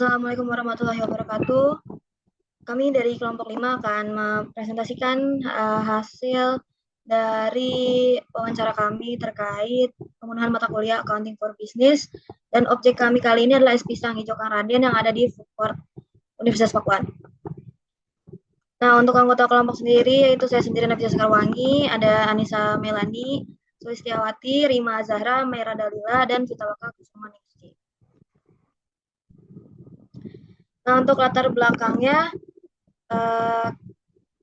Assalamualaikum warahmatullahi wabarakatuh. Kami dari kelompok 5 akan mempresentasikan hasil dari wawancara kami terkait pemenuhan mata kuliah Accounting for Business, dan objek kami kali ini adalah es pisang hijau Kang Raden yang ada di Food Court Universitas Pakuan. Nah, untuk anggota kelompok sendiri, yaitu saya sendiri Nafisa Sekarwangi, ada Anissa Melani, Sulistiawati, Rima Zahra, Mera Dalila, dan Fitawaka Kusuma Ningsi. Nah, untuk latar belakangnya,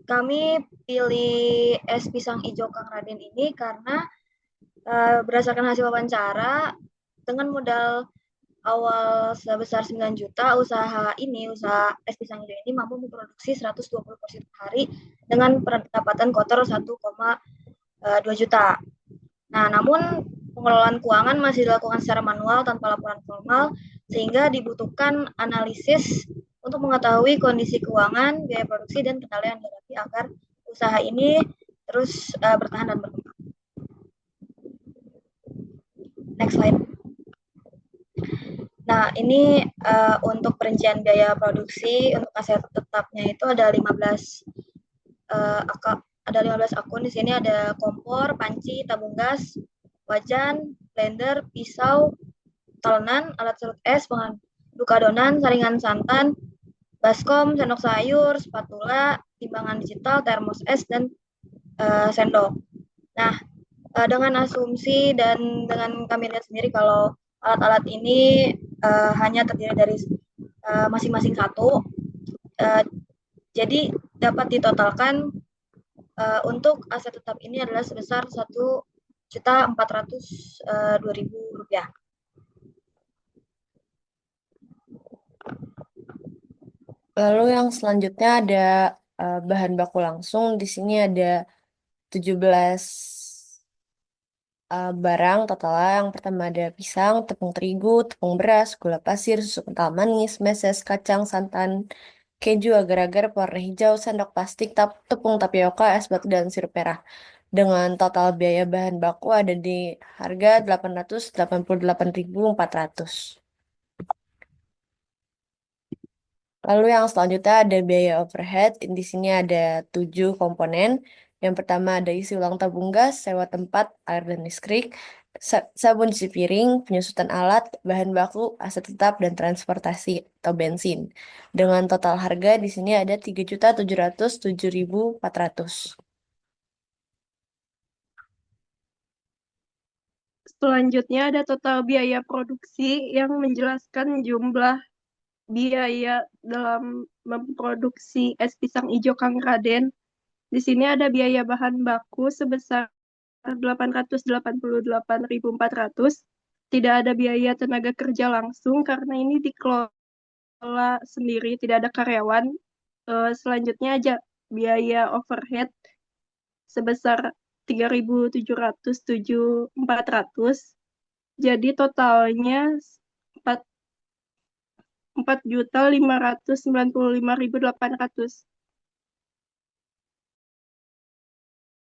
kami pilih es pisang hijau Kang Raden ini karena berdasarkan hasil wawancara, dengan modal awal sebesar 9 juta, usaha es pisang hijau ini mampu memproduksi 120 porsi per hari dengan pendapatan kotor 1,2 juta. Nah, namun pengelolaan keuangan masih dilakukan secara manual tanpa laporan formal, sehingga dibutuhkan analisis untuk mengetahui kondisi keuangan, biaya produksi, dan kendala yang dihadapi agar usaha ini terus bertahan dan berkembang. Next slide. Nah, ini untuk perincian biaya produksi untuk aset tetapnya itu ada 15 akun. Di sini ada kompor, panci, tabung gas, wajan, blender, pisau, talenan, alat serut es, pengaduk adonan, saringan santan, baskom, sendok sayur, spatula, timbangan digital, termos es, dan sendok. Nah, dengan asumsi dan dengan kami lihat sendiri kalau alat-alat ini hanya terdiri dari masing-masing satu, jadi dapat ditotalkan untuk aset tetap ini adalah sebesar 1.402.000 rupiah. Lalu yang selanjutnya ada bahan baku langsung. Di sini ada 17 barang totalnya. Yang pertama ada pisang, tepung terigu, tepung beras, gula pasir, susu kental manis, meses, kacang, santan, keju agar-agar pewarna hijau, sendok plastik, tepung tapioka, es batu, dan sirup merah. Dengan total biaya bahan baku ada di harga 888.400. Lalu yang selanjutnya ada biaya overhead. Di sini ada 7 komponen. Yang pertama ada isi ulang tabung gas, sewa tempat, air dan listrik, sabun cuci piring, penyusutan alat, bahan baku, aset tetap, dan transportasi atau bensin. Dengan total harga di sini ada 3.707.400. Selanjutnya ada total biaya produksi yang menjelaskan jumlah biaya dalam memproduksi es pisang hijau Kang Raden. Di sini ada biaya bahan baku sebesar 888.400. Tidak ada biaya tenaga kerja langsung karena ini dikelola sendiri, tidak ada karyawan. Selanjutnya aja biaya overhead sebesar 3.707.400. Jadi totalnya 4.595.800.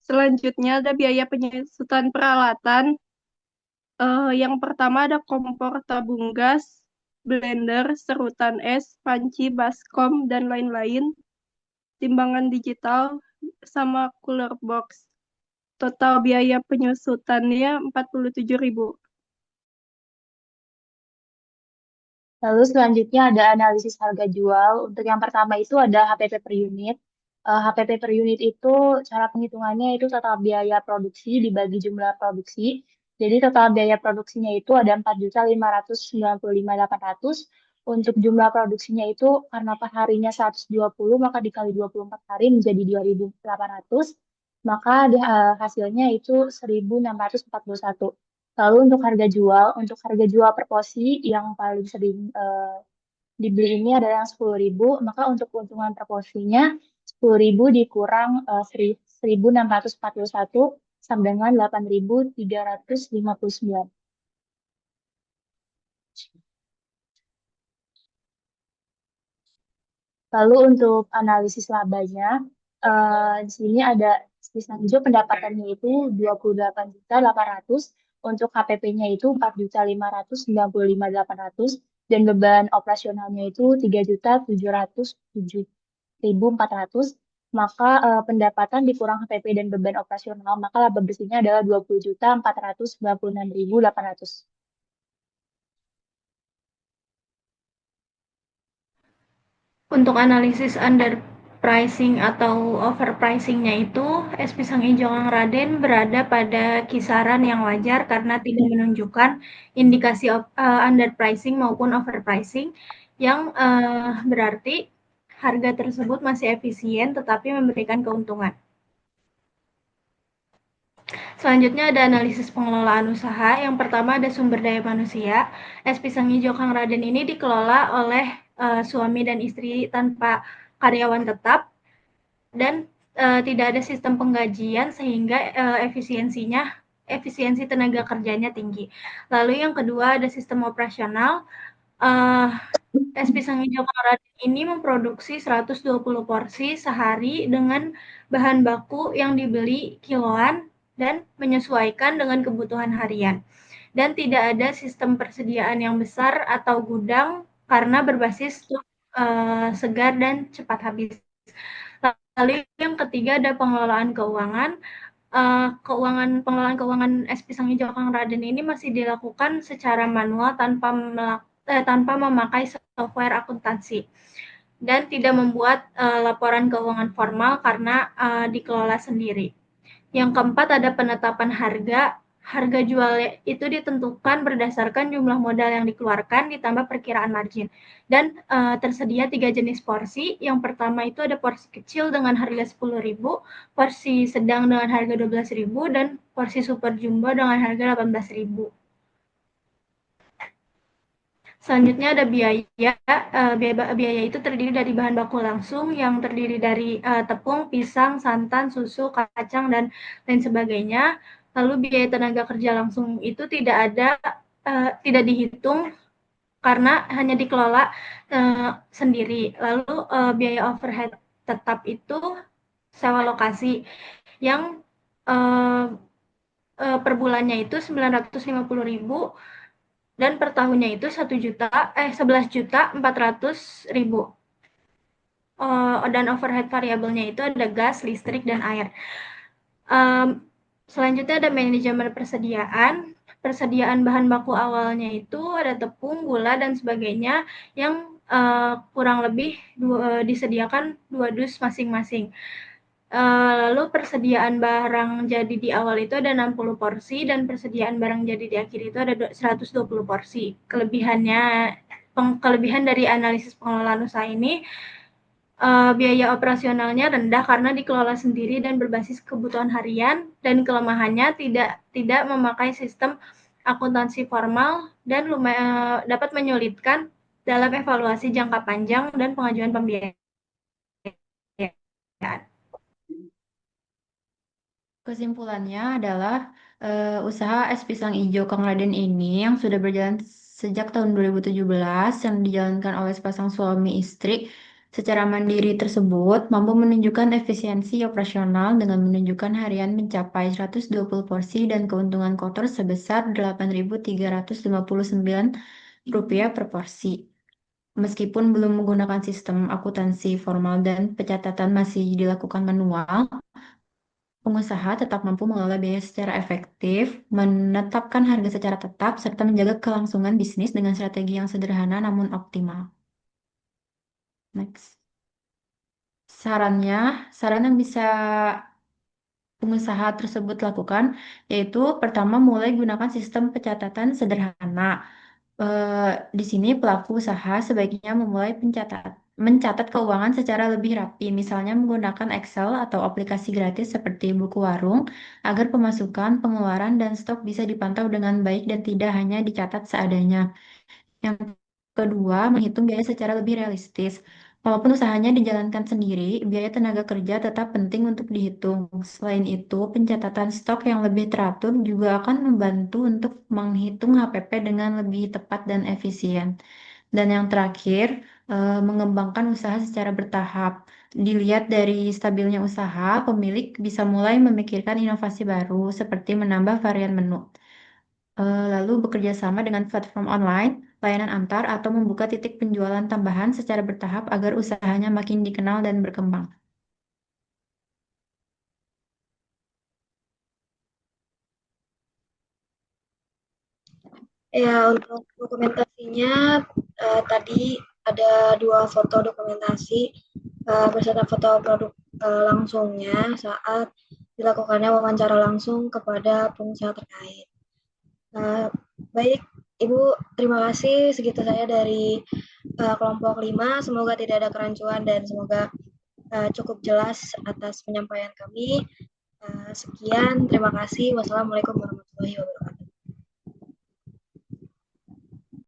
Selanjutnya ada biaya penyusutan peralatan. Yang pertama ada kompor tabung gas, blender, serutan es, panci, baskom, dan lain-lain. Timbangan digital sama cooler box. Total biaya penyusutannya 47.000. Lalu selanjutnya ada analisis harga jual. Untuk yang pertama itu ada HPP per unit. HPP per unit itu cara penghitungannya itu total biaya produksi dibagi jumlah produksi. Jadi total biaya produksinya itu ada 4.595.800. Untuk jumlah produksinya itu karena per harinya 120 maka dikali 24 hari menjadi 2.800. Maka hasilnya itu 1.641. Lalu untuk harga jual per porsi yang paling sering dibeli ini adalah yang 10.000, maka untuk keuntungan per porsinya 10.000 dikurang 1.641 sama dengan 8.359. Lalu untuk analisis labanya, di sini ada pisang hijau pendapatannya itu 28.800, untuk HPP-nya itu 4.595.800, dan beban operasionalnya itu 3.707.400, maka pendapatan dikurang HPP dan beban operasional, maka laba bersihnya adalah 20.496.800. Untuk analisis underpricing atau overpricingnya itu, es pisang hijau Kang Raden berada pada kisaran yang wajar karena tidak menunjukkan indikasi underpricing maupun overpricing, yang berarti harga tersebut masih efisien tetapi memberikan keuntungan. Selanjutnya ada analisis pengelolaan usaha. Yang pertama ada sumber daya manusia. Es pisang hijau Kang Raden ini dikelola oleh suami dan istri tanpa karyawan tetap dan tidak ada sistem penggajian sehingga efisiensi tenaga kerjanya tinggi. Lalu yang kedua ada sistem operasional. Es pisang hijau Kang Raden ini memproduksi 120 porsi sehari dengan bahan baku yang dibeli kiloan dan menyesuaikan dengan kebutuhan harian. Dan tidak ada sistem persediaan yang besar atau gudang karena berbasis stok segar dan cepat habis. Lalu yang ketiga ada pengelolaan keuangan. Pengelolaan keuangan es pisang hijau Kang Raden ini masih dilakukan secara manual tanpa memakai software akuntansi dan tidak membuat laporan keuangan formal karena dikelola sendiri. Yang keempat ada penetapan harga. Harga jual itu ditentukan berdasarkan jumlah modal yang dikeluarkan ditambah perkiraan margin. Dan tersedia 3 jenis porsi. Yang pertama itu ada porsi kecil dengan harga 10.000, porsi sedang dengan harga 12.000, dan porsi super jumbo dengan harga 18.000. Selanjutnya ada biaya. Biaya itu terdiri dari bahan baku langsung yang terdiri dari tepung, pisang, santan, susu, kacang, dan lain sebagainya. Lalu biaya tenaga kerja langsung itu tidak dihitung karena hanya dikelola sendiri. Lalu biaya overhead tetap itu sewa lokasi yang per bulannya itu 950.000 dan per tahunnya itu 11.400.000. Dan overhead variabelnya itu ada gas, listrik, dan air. Selanjutnya ada manajemen persediaan. Persediaan bahan baku awalnya itu ada tepung, gula, dan sebagainya yang kurang lebih disediakan 2 dus masing-masing. Lalu persediaan barang jadi di awal itu ada 60 porsi dan persediaan barang jadi di akhir itu ada 120 porsi. Kelebihan dari analisis pengelolaan usaha ini, biaya operasionalnya rendah karena dikelola sendiri dan berbasis kebutuhan harian, dan kelemahannya tidak memakai sistem akuntansi formal dan dapat menyulitkan dalam evaluasi jangka panjang dan pengajuan pembiayaan. Kesimpulannya adalah usaha es pisang hijau Kang Raden ini yang sudah berjalan sejak tahun 2017 yang dijalankan oleh sepasang suami istri secara mandiri tersebut mampu menunjukkan efisiensi operasional dengan menunjukkan harian mencapai 120 porsi dan keuntungan kotor sebesar Rp8.359 per porsi. Meskipun belum menggunakan sistem akuntansi formal dan pencatatan masih dilakukan manual, pengusaha tetap mampu mengelola biaya secara efektif, menetapkan harga secara tetap, serta menjaga kelangsungan bisnis dengan strategi yang sederhana namun optimal. Next. Saran yang bisa pengusaha tersebut lakukan yaitu pertama mulai gunakan sistem pencatatan sederhana. Di sini pelaku usaha sebaiknya memulai mencatat keuangan secara lebih rapi, misalnya menggunakan Excel atau aplikasi gratis seperti buku warung, agar pemasukan, pengeluaran, dan stok bisa dipantau dengan baik dan tidak hanya dicatat seadanya. Yang kedua, menghitung biaya secara lebih realistis. Walaupun usahanya dijalankan sendiri, biaya tenaga kerja tetap penting untuk dihitung. Selain itu, pencatatan stok yang lebih teratur juga akan membantu untuk menghitung HPP dengan lebih tepat dan efisien. Dan yang terakhir, mengembangkan usaha secara bertahap. Dilihat dari stabilnya usaha, pemilik bisa mulai memikirkan inovasi baru seperti menambah varian menu. lalu bekerja sama dengan platform online, layanan antar, atau membuka titik penjualan tambahan secara bertahap agar usahanya makin dikenal dan berkembang. Ya, untuk dokumentasinya tadi ada 2 foto dokumentasi beserta foto produk langsungnya saat dilakukannya wawancara langsung kepada pengusaha terkait. Baik, Ibu, terima kasih. Segitu saya dari kelompok 5. Semoga tidak ada kerancuan dan semoga cukup jelas atas penyampaian kami. Sekian, terima kasih. Wassalamualaikum warahmatullahi wabarakatuh.